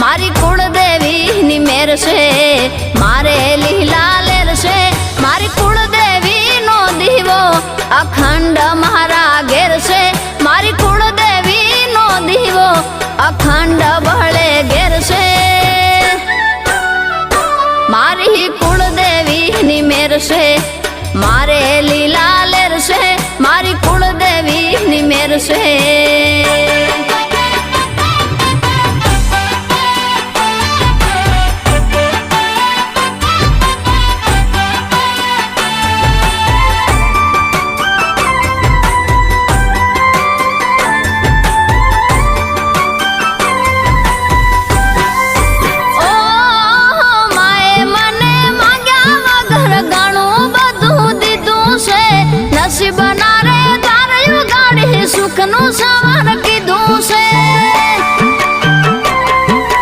મારી કુળદેવીની મેર છે મારે લીલા લેર છે મારી કુળદેવીનો દીવો અખંડ મારા ઘેર છે મારી કુળદેવીનો દીવો અખંડ બળે ઘેર છે મારી કુળદેવીની મેર છે મારે લીલા લેર છે મારી કુળદેવીની મેર છે